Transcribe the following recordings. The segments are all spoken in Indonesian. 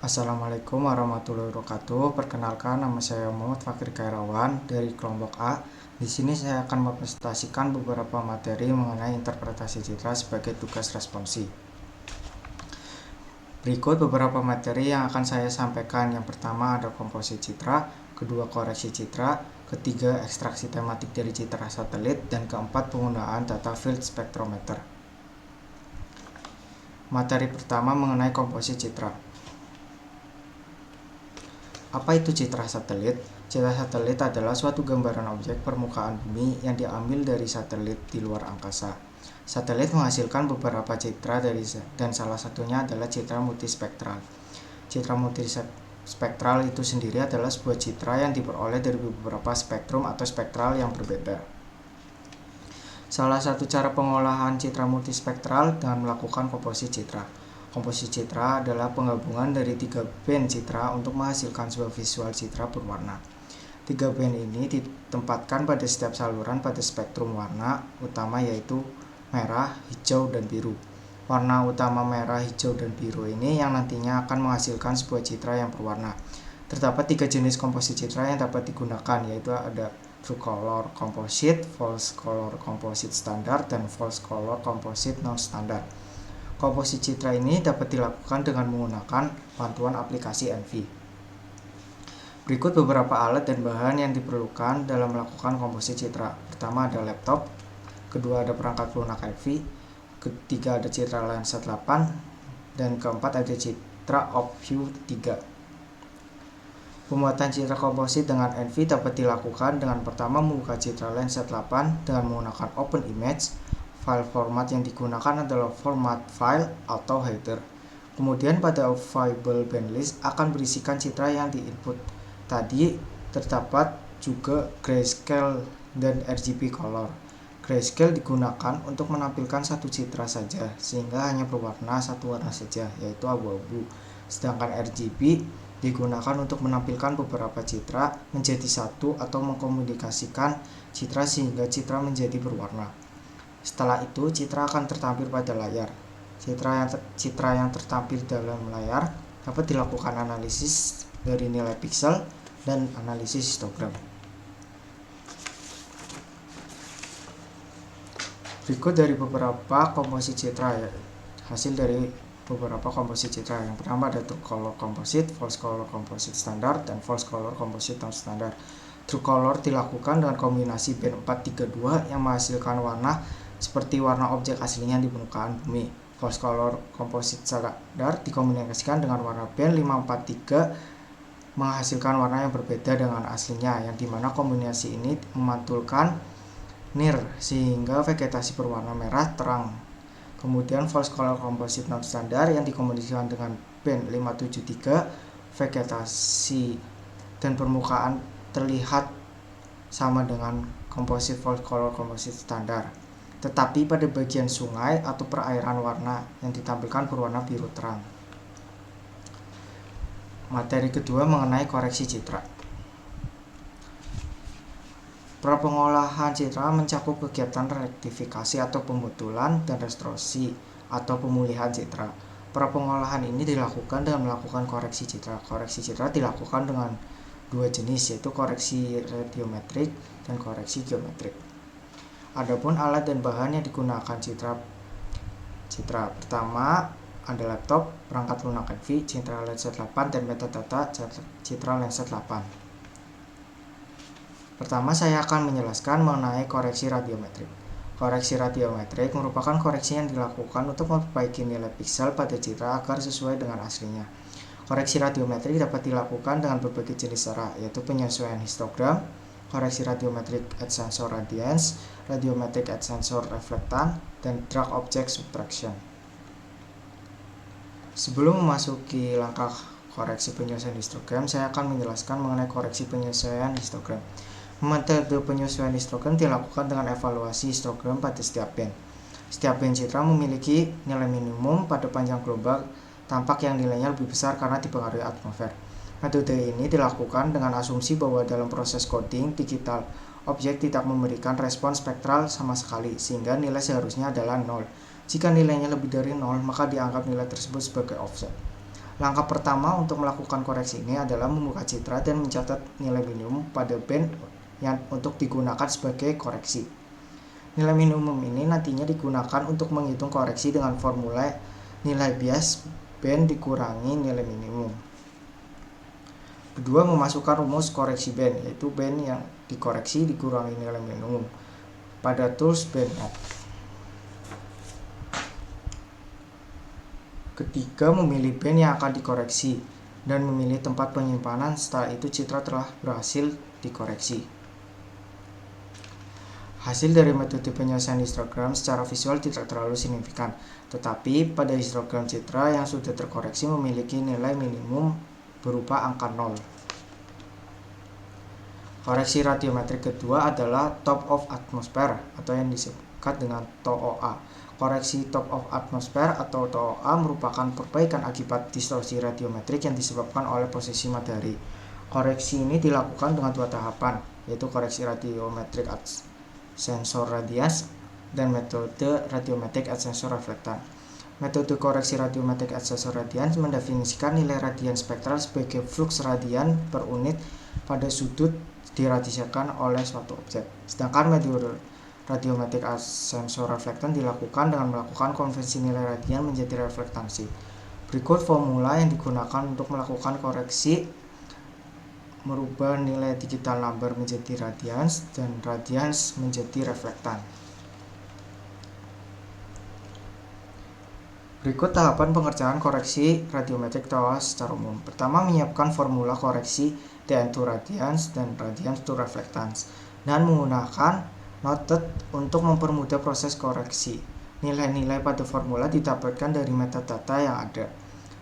Assalamualaikum warahmatullahi wabarakatuh. Perkenalkan, nama saya Muhammad Fakir Kairawan dari kelompok A. Di sini saya akan mempresentasikan beberapa materi mengenai interpretasi citra sebagai tugas responsi. Berikut beberapa materi yang akan saya sampaikan. Yang pertama ada komposisi citra, kedua koreksi citra, ketiga ekstraksi tematik dari citra satelit, dan keempat penggunaan data field spectrometer. Materi pertama mengenai komposisi citra. Apa itu citra satelit? Citra satelit adalah suatu gambaran objek permukaan bumi yang diambil dari satelit di luar angkasa. Satelit menghasilkan beberapa citra dan salah satunya adalah citra multispektral. Citra multispektral itu sendiri adalah sebuah citra yang diperoleh dari beberapa spektrum atau spektral yang berbeda. Salah satu cara pengolahan citra multispektral dengan melakukan komposisi citra. Komposisi citra adalah penggabungan dari 3 band citra untuk menghasilkan sebuah visual citra berwarna. 3 band ini ditempatkan pada setiap saluran pada spektrum warna utama, yaitu merah, hijau, dan biru. Warna utama merah, hijau, dan biru ini yang nantinya akan menghasilkan sebuah citra yang berwarna. Terdapat 3 jenis komposisi citra yang dapat digunakan, yaitu ada true color composite, false color composite standar, dan false color composite non-standar. Komposisi citra ini dapat dilakukan dengan menggunakan bantuan aplikasi ENVI. Berikut beberapa alat dan bahan yang diperlukan dalam melakukan komposisi citra. Pertama ada laptop, kedua ada perangkat lunak ENVI, ketiga ada citra Landsat 8, dan keempat ada citra OpView 3. Pembuatan citra komposit dengan ENVI dapat dilakukan dengan pertama membuka citra Landsat 8 dengan menggunakan Open Image. File format yang digunakan adalah format file atau header. Kemudian pada variable band list akan berisikan citra yang diinput. Tadi terdapat juga grayscale dan RGB color. Grayscale digunakan untuk menampilkan satu citra saja, sehingga hanya berwarna satu warna saja, yaitu abu-abu. Sedangkan RGB digunakan untuk menampilkan beberapa citra menjadi satu atau mengkomunikasikan citra sehingga citra menjadi berwarna. Setelah itu, citra akan tertampil pada layar. Citra yang tertampil dalam layar dapat dilakukan analisis dari nilai piksel dan analisis histogram. Berikut dari beberapa komposisi citra, hasil dari beberapa komposisi citra. Yang pertama ada true color composite, false color composite standar, dan false color composite non-standar. True color dilakukan dengan kombinasi band 432 yang menghasilkan warna seperti warna objek aslinya di permukaan bumi. False color composite standar dikombinasikan dengan warna band 543 menghasilkan warna yang berbeda dengan aslinya, yang dimana kombinasi ini memantulkan NIR sehingga vegetasi berwarna merah terang. Kemudian false color composite non standar yang dikombinasikan dengan band 573, vegetasi dan permukaan terlihat sama dengan komposit false color composite standar. Tetapi pada bagian sungai atau perairan warna yang ditampilkan berwarna biru terang. Materi kedua mengenai koreksi citra. Prapengolahan citra mencakup kegiatan rektifikasi atau pembetulan dan restorasi atau pemulihan citra. Prapengolahan ini dilakukan dengan melakukan koreksi citra. Koreksi citra dilakukan dengan 2 jenis, yaitu koreksi radiometrik dan koreksi geometrik. Adapun alat dan bahan yang digunakan citra pertama ada laptop, perangkat lunak ENVI, citra Landsat 8, dan metadata citra Landsat 8. Pertama saya akan menjelaskan mengenai koreksi radiometrik. Koreksi radiometrik merupakan koreksi yang dilakukan untuk memperbaiki nilai piksel pada citra agar sesuai dengan aslinya. Koreksi radiometrik dapat dilakukan dengan berbagai jenis cara, yaitu penyesuaian histogram, koreksi radiometrik at sensor radiance, radiometrik at sensor reflektan, dan drag object subtraction. Sebelum memasuki langkah koreksi penyesuaian histogram, saya akan menjelaskan mengenai koreksi penyesuaian histogram. Metode penyesuaian histogram dilakukan dengan evaluasi histogram pada setiap band. Setiap band citra memiliki nilai minimum pada panjang gelombang tampak yang nilainya lebih besar karena dipengaruhi atmosfer. Metode ini dilakukan dengan asumsi bahwa dalam proses coding digital, objek tidak memberikan respon spektral sama sekali, sehingga nilai seharusnya adalah 0. Jika nilainya lebih dari 0, maka dianggap nilai tersebut sebagai offset. Langkah pertama untuk melakukan koreksi ini adalah membuka citra dan mencatat nilai minimum pada band yang untuk digunakan sebagai koreksi. Nilai minimum ini nantinya digunakan untuk menghitung koreksi dengan formula nilai bias band dikurangi nilai minimum. Kedua, memasukkan rumus koreksi band, yaitu band yang dikoreksi dikurangi nilai minimum pada tools BandMath. Ketiga, memilih band yang akan dikoreksi dan memilih tempat penyimpanan setelah itu citra telah berhasil dikoreksi. Hasil dari metode penyelesaian histogram secara visual tidak terlalu signifikan, tetapi pada histogram citra yang sudah terkoreksi memiliki nilai minimum berupa angka 0. Koreksi radiometrik kedua adalah top of atmosphere atau yang disingkat dengan TOA. Koreksi top of atmosphere atau TOA merupakan perbaikan akibat distorsi radiometrik yang disebabkan oleh posisi matahari. Koreksi ini dilakukan dengan dua tahapan, yaitu koreksi radiometrik at sensor radians dan metode radiometrik at sensor reflektan. Metode koreksi radiometrik at sensor radians mendefinisikan nilai radian spektral sebagai flux radian per unit pada sudut diradiasikan oleh suatu objek. Sedangkan metode radiometrik at sensor reflektan dilakukan dengan melakukan konversi nilai radian menjadi reflektansi. Berikut formula yang digunakan untuk melakukan koreksi merubah nilai digital number menjadi radians dan radians menjadi reflektan. Berikut tahapan pengerjaan koreksi radiometrik TOA secara umum. Pertama, menyiapkan formula koreksi dn to radians dan radians to reflectance dan menggunakan noted untuk mempermudah proses koreksi. Nilai-nilai pada formula didapatkan dari metadata yang ada.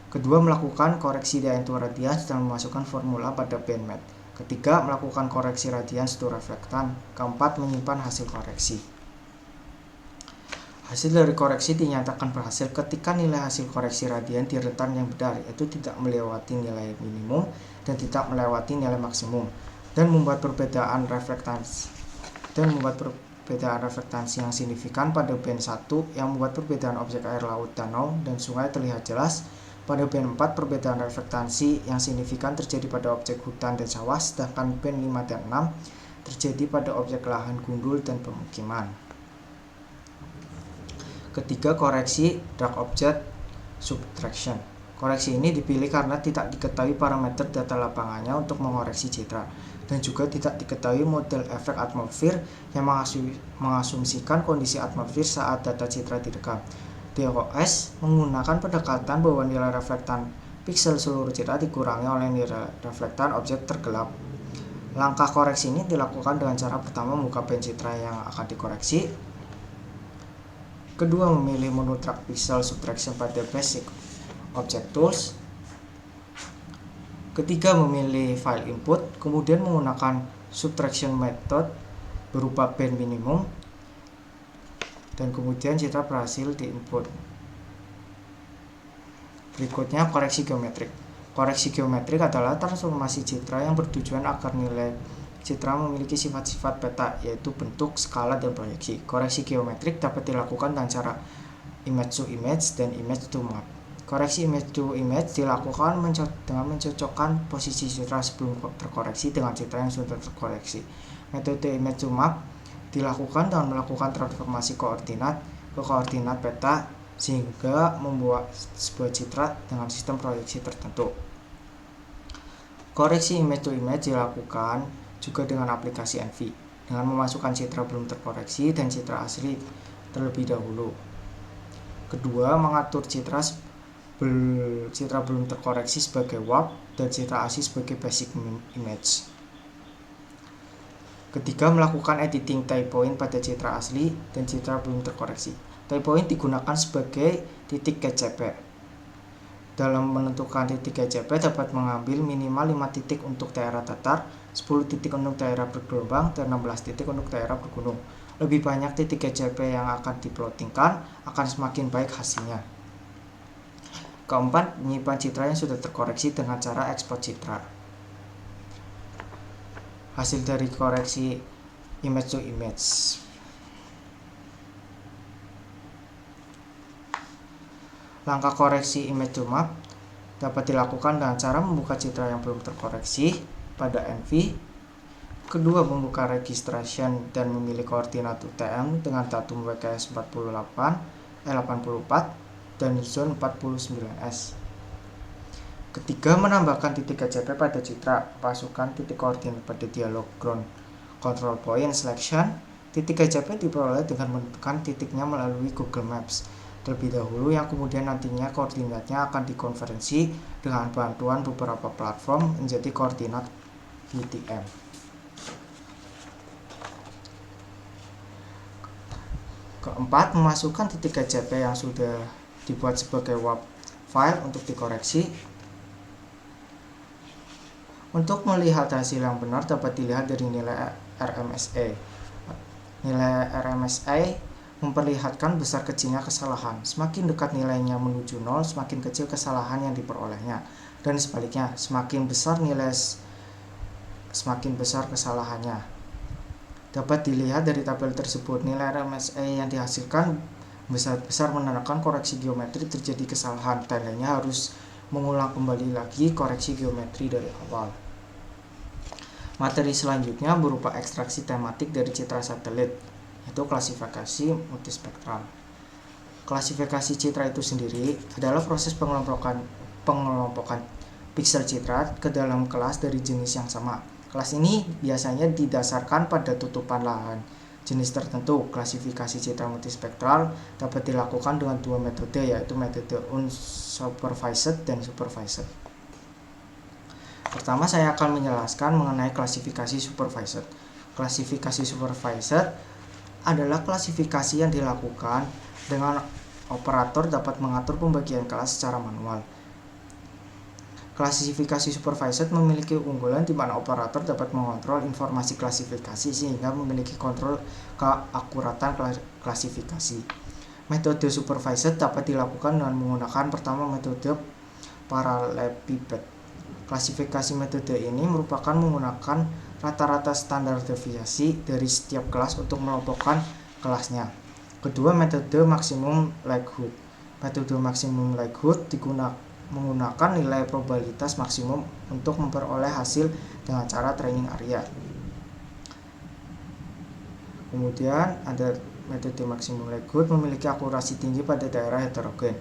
Kedua, melakukan koreksi dn to radians dan memasukkan formula pada BandMath. Ketiga, melakukan koreksi radians to reflectance. Keempat, menyimpan hasil koreksi. Hasil dari koreksi dinyatakan berhasil ketika nilai hasil koreksi radian di rentan yang benar, yaitu tidak melewati nilai minimum dan tidak melewati nilai maksimum, dan membuat perbedaan reflektansi yang signifikan pada band 1 yang membuat perbedaan objek air laut, danau, dan sungai terlihat jelas. Pada band 4, perbedaan reflektansi yang signifikan terjadi pada objek hutan dan sawah, sedangkan band 5 dan 6 terjadi pada objek lahan gundul dan pemukiman. Ketiga, koreksi dark object subtraction. Koreksi ini dipilih karena tidak diketahui parameter data lapangannya untuk mengoreksi citra, dan juga tidak diketahui model efek atmosfer yang mengasumsikan kondisi atmosfer saat data citra direkam. DOS menggunakan pendekatan bahwa nilai reflektan piksel seluruh citra dikurangi oleh nilai reflektan objek tergelap. Langkah koreksi ini dilakukan dengan cara pertama membuka band citra yang akan dikoreksi. Kedua, memilih menu track pixel subtraction pada basic object tools. Ketiga, memilih file input, kemudian menggunakan subtraction method berupa band minimum, dan kemudian citra berhasil diinput. Berikutnya, koreksi geometrik. Koreksi geometrik adalah transformasi citra yang bertujuan agar nilai citra memiliki sifat-sifat peta, yaitu bentuk, skala, dan proyeksi. Koreksi geometrik dapat dilakukan dengan cara image to image dan image to map. Koreksi image to image dilakukan dengan mencocokkan posisi citra sebelum terkoreksi dengan citra yang sudah terkoreksi. Metode image to map dilakukan dengan melakukan transformasi koordinat ke koordinat peta sehingga membuat sebuah citra dengan sistem proyeksi tertentu. Koreksi image to image dilakukan juga dengan aplikasi Envy, dengan memasukkan citra belum terkoreksi dan citra asli terlebih dahulu. Kedua, mengatur citra belum terkoreksi sebagai warp dan citra asli sebagai basic image. Ketiga, melakukan editing tie point pada citra asli dan citra belum terkoreksi. Tie point digunakan sebagai titik KCP. Dalam menentukan titik KCP dapat mengambil minimal 5 titik untuk daerah datar, 10 titik untuk daerah bergelombang, dan 16 titik untuk daerah bergunung. Lebih banyak titik KCP yang akan diplotingkan akan semakin baik hasilnya. Keempat, menyimpan citra yang sudah terkoreksi dengan cara ekspor citra. Hasil dari koreksi image to image. Langkah koreksi image to map. dapat dilakukan dengan cara membuka citra yang belum terkoreksi pada NV. Kedua, membuka registration dan memilih koordinat UTM dengan datum WKS 84 dan zone 49S. Ketiga, menambahkan titik KCP pada citra, masukkan titik koordinat pada dialog ground control point selection. Titik KCP diperoleh dengan menentukan titiknya melalui Google Maps terlebih dahulu, yang kemudian nantinya koordinatnya akan dikonversi dengan bantuan beberapa platform menjadi koordinat UTM. Keempat, memasukkan titik KCP yang sudah dibuat sebagai WAV file untuk dikoreksi. Untuk melihat hasil yang benar dapat dilihat dari nilai RMSE. Nilai RMSE memperlihatkan besar kecilnya kesalahan. Semakin dekat nilainya menuju 0, semakin kecil kesalahan yang diperolehnya. Dan sebaliknya, semakin besar nilai, semakin besar kesalahannya. Dapat dilihat dari tabel tersebut, nilai RMSE yang dihasilkan besar-besar menandakan koreksi geometri terjadi kesalahan. Tandanya harus mengulang kembali lagi koreksi geometri dari awal. Materi selanjutnya berupa ekstraksi tematik dari citra satelit, yaitu klasifikasi multispektral. Klasifikasi citra itu sendiri adalah proses pengelompokan piksel citra ke dalam kelas dari jenis yang sama. Kelas ini biasanya didasarkan pada tutupan lahan jenis tertentu. Klasifikasi citra multispektral dapat dilakukan dengan dua metode, yaitu metode unsupervised dan supervised. Pertama, saya akan menjelaskan mengenai klasifikasi supervised. Klasifikasi supervised adalah klasifikasi yang dilakukan dengan operator dapat mengatur pembagian kelas secara manual. Klasifikasi supervised memiliki keunggulan di mana operator dapat mengontrol informasi klasifikasi sehingga memiliki kontrol keakuratan klasifikasi. Metode supervised dapat dilakukan dengan menggunakan pertama metode parallelepiped. Klasifikasi metode ini merupakan menggunakan rata-rata standar deviasi dari setiap kelas untuk mengelompokkan kelasnya. Kedua, metode maksimum likelihood. Metode maksimum likelihood menggunakan nilai probabilitas maksimum untuk memperoleh hasil dengan cara training area. Kemudian ada metode maksimum likelihood memiliki akurasi tinggi pada daerah heterogen.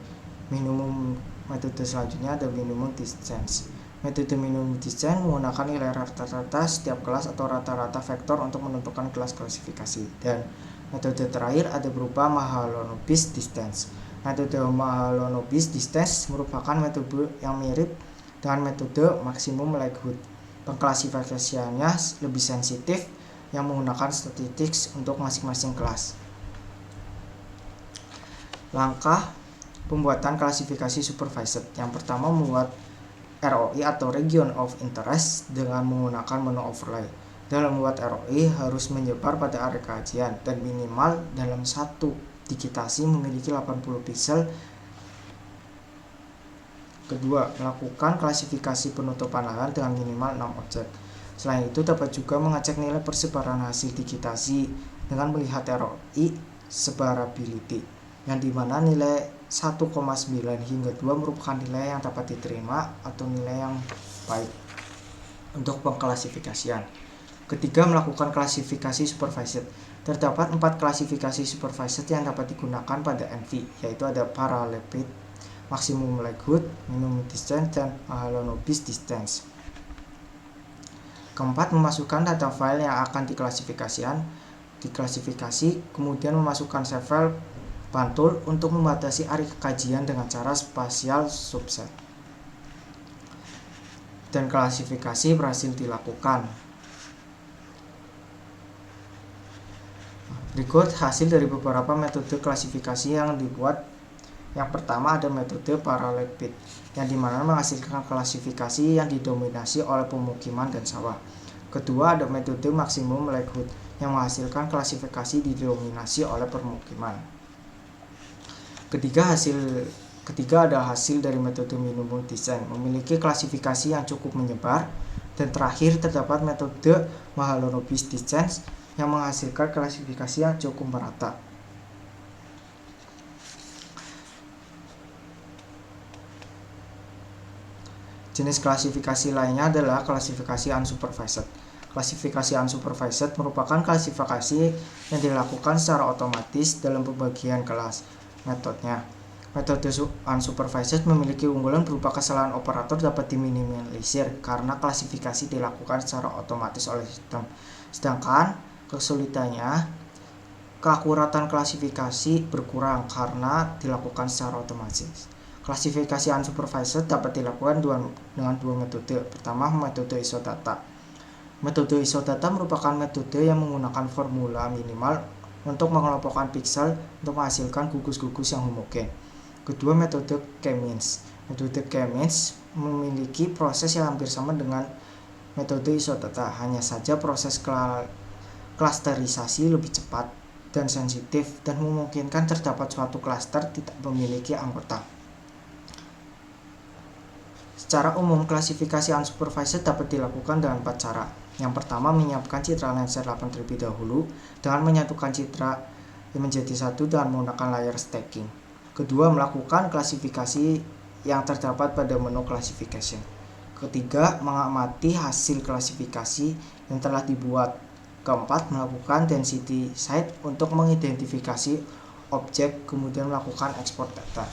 Metode selanjutnya ada minimum distance. Metode minimum distance menggunakan nilai rata-rata setiap kelas atau rata-rata vektor untuk menentukan kelas klasifikasi. Dan metode terakhir ada berupa Mahalanobis distance. Metode Mahalanobis distance merupakan metode yang mirip dengan metode maksimum likelihood. Pengklasifikasiannya lebih sensitif yang menggunakan statistik untuk masing-masing kelas. Langkah pembuatan klasifikasi supervised. Yang pertama, membuat ROI atau Region of Interest dengan menggunakan menu overlay. Dalam membuat ROI harus menyebar pada area kajian dan minimal dalam satu digitasi memiliki 80 pixel. Kedua, melakukan klasifikasi penutupan lahan dengan minimal 6 objek. Selain itu, dapat juga mengecek nilai persebaran hasil digitasi dengan melihat ROI separability, yang dimana nilai 1,9 hingga 2 merupakan nilai yang dapat diterima atau nilai yang baik untuk pengklasifikasian. Ketiga, melakukan klasifikasi supervised. Terdapat 4 klasifikasi supervised yang dapat digunakan pada NV, yaitu ada parallelepiped, maximum likelihood, minimum distance, dan Mahalanobis distance. Keempat, memasukkan data file yang akan diklasifikasi, kemudian memasukkan save file pantul untuk membatasi area kajian dengan cara spatial subset. Dan klasifikasi berhasil dilakukan. Berikut hasil dari beberapa metode klasifikasi yang dibuat. Yang pertama ada metode parallelepiped, yang dimana menghasilkan klasifikasi yang didominasi oleh pemukiman dan sawah. Kedua ada metode maksimum likelihood, yang menghasilkan klasifikasi didominasi oleh permukiman. Ketiga ada hasil dari metode minimum distance, memiliki klasifikasi yang cukup menyebar. Dan terakhir terdapat metode Mahalanobis distance yang menghasilkan klasifikasi yang cukup merata. Jenis klasifikasi lainnya adalah klasifikasi unsupervised. Klasifikasi unsupervised merupakan klasifikasi yang dilakukan secara otomatis dalam pembagian kelas. Metodenya, metode unsupervised memiliki keunggulan berupa kesalahan operator dapat diminimalisir karena klasifikasi dilakukan secara otomatis oleh sistem. Sedangkan kesulitannya, keakuratan klasifikasi berkurang karena dilakukan secara otomatis. Klasifikasi unsupervised dapat dilakukan dengan dua metode. Pertama, metode isodata. Metode isodata merupakan metode yang menggunakan formula minimal untuk mengelompokkan piksel untuk menghasilkan gugus-gugus yang homogen. Kedua, metode K-means. Metode K-means memiliki proses yang hampir sama dengan metode isodata, hanya saja proses klasterisasi lebih cepat dan sensitif dan memungkinkan terdapat suatu klaster tidak memiliki anggota. Secara umum, klasifikasi unsupervised dapat dilakukan dengan 4 cara. Yang pertama, menyiapkan citra Landsat 8 terlebih dahulu dengan menyatukan citra menjadi satu dengan menggunakan layer stacking. Kedua, melakukan klasifikasi yang terdapat pada menu classification. Ketiga, mengamati hasil klasifikasi yang telah dibuat. Keempat, melakukan density site untuk mengidentifikasi objek, kemudian melakukan ekspor data.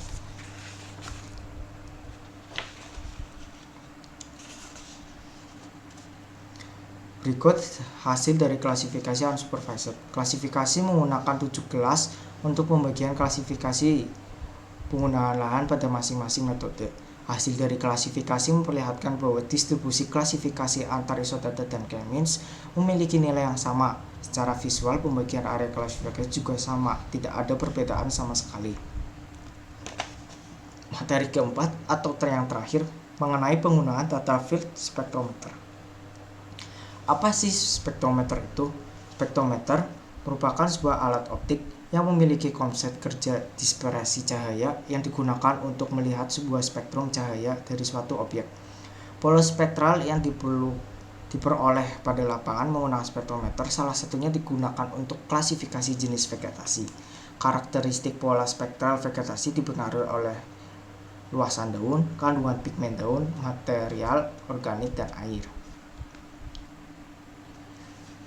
Berikut hasil dari klasifikasi unsupervised. Klasifikasi menggunakan 7 kelas untuk pembagian klasifikasi penggunaan lahan pada masing-masing metode. Hasil dari klasifikasi memperlihatkan bahwa distribusi klasifikasi antar isodata dan K-means memiliki nilai yang sama. Secara visual, pembagian area klasifikasi juga sama, tidak ada perbedaan sama sekali. Materi keempat atau yang terakhir mengenai penggunaan data field spektrometer. Apa sih spektrometer itu? Spektrometer merupakan sebuah alat optik yang memiliki konsep kerja dispersi cahaya yang digunakan untuk melihat sebuah spektrum cahaya dari suatu objek. Pola spektral yang diperoleh pada lapangan menggunakan spektrometer salah satunya digunakan untuk klasifikasi jenis vegetasi. Karakteristik pola spektral vegetasi dipengaruhi oleh luasan daun, kandungan pigmen daun, material organik, dan air.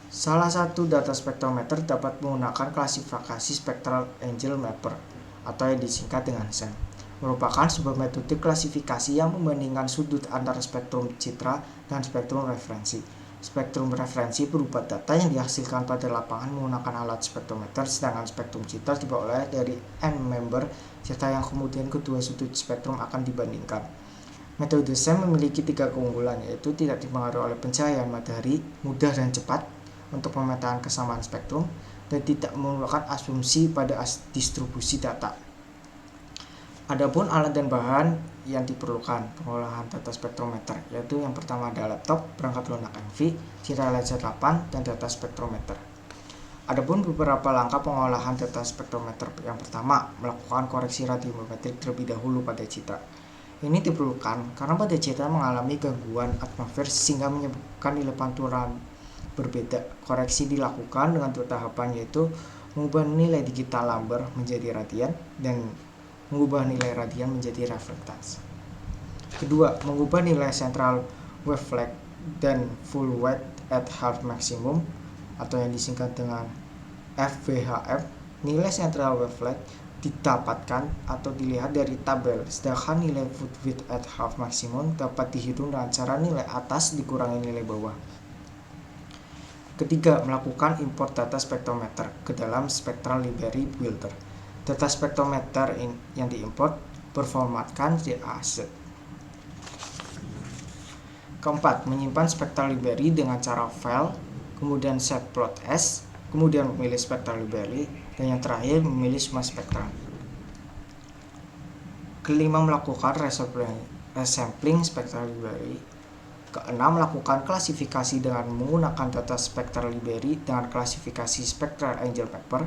Salah satu data spektrometer dapat menggunakan klasifikasi Spectral Angle Mapper atau yang disingkat dengan SAM. Merupakan sebuah metode klasifikasi yang membandingkan sudut antara spektrum citra dan spektrum referensi. Spektrum referensi berupa data yang dihasilkan pada lapangan menggunakan alat spektrometer, sedangkan spektrum citra diperoleh dari n-member citra yang kemudian kedua sudut spektrum akan dibandingkan. Metode SAM memiliki 3 keunggulan, yaitu tidak dipengaruhi oleh pencahayaan matahari, mudah dan cepat untuk pemetaan kesamaan spektrum, dan tidak memerlukan asumsi pada distribusi data. Adapun alat dan bahan yang diperlukan pengolahan data spektrometer, yaitu yang pertama adalah laptop, perangkat lunak MV, citra Landsat 8, dan data spektrometer. Adapun beberapa langkah pengolahan data spektrometer. Yang pertama, melakukan koreksi radiometrik terlebih dahulu pada citra. Ini diperlukan karena pada citra mengalami gangguan atmosfer sehingga menyebabkan nilai pantulan berbeda. Koreksi dilakukan dengan 2 tahapan, yaitu mengubah nilai digital number menjadi radian dan mengubah nilai radian menjadi reflektans. Kedua, mengubah nilai central wavelength dan full width at half maximum atau yang disingkat dengan FWHF. Nilai central wavelength didapatkan atau dilihat dari tabel, sedangkan nilai full width at half maximum dapat dihitung dengan cara nilai atas dikurangi nilai bawah. Ketiga, melakukan import data spektrometer ke dalam Spectral Library Builder. Data spektrometer yang diimport berformatkan JAZ. Keempat, menyimpan Spectral Library dengan cara file, kemudian set plot S, kemudian memilih Spectral Library, dan yang terakhir memilih semua spektrum. Kelima, melakukan resampling Spectral Library. Keenam, melakukan klasifikasi dengan menggunakan data Spectral Library dengan klasifikasi Spectral Angle Mapper.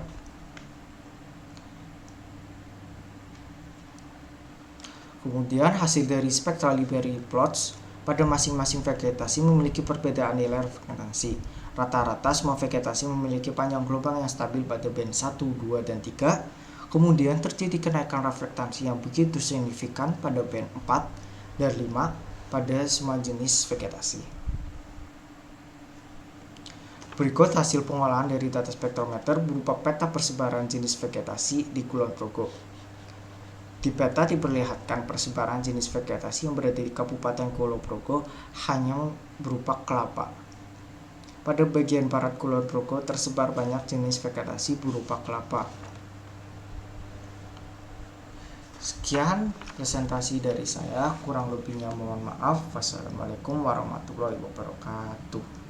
Kemudian hasil dari Spectral Library plots pada masing-masing vegetasi memiliki perbedaan nilai frekuensi. Rata-rata semua vegetasi memiliki panjang gelombang yang stabil pada band 1, 2, dan 3. Kemudian terjadi kenaikan reflektansi yang begitu signifikan pada band 4 dan 5. pada semua jenis vegetasi. Berikut hasil pengolahan dari data spektrometer berupa peta persebaran jenis vegetasi di Kulon Progo. Di peta diperlihatkan persebaran jenis vegetasi yang berada di Kabupaten Kulon Progo hanya berupa kelapa. Pada bagian barat Kulon Progo tersebar banyak jenis vegetasi berupa kelapa. Sekian presentasi dari saya, kurang lebihnya mohon maaf. Wassalamualaikum warahmatullahi wabarakatuh.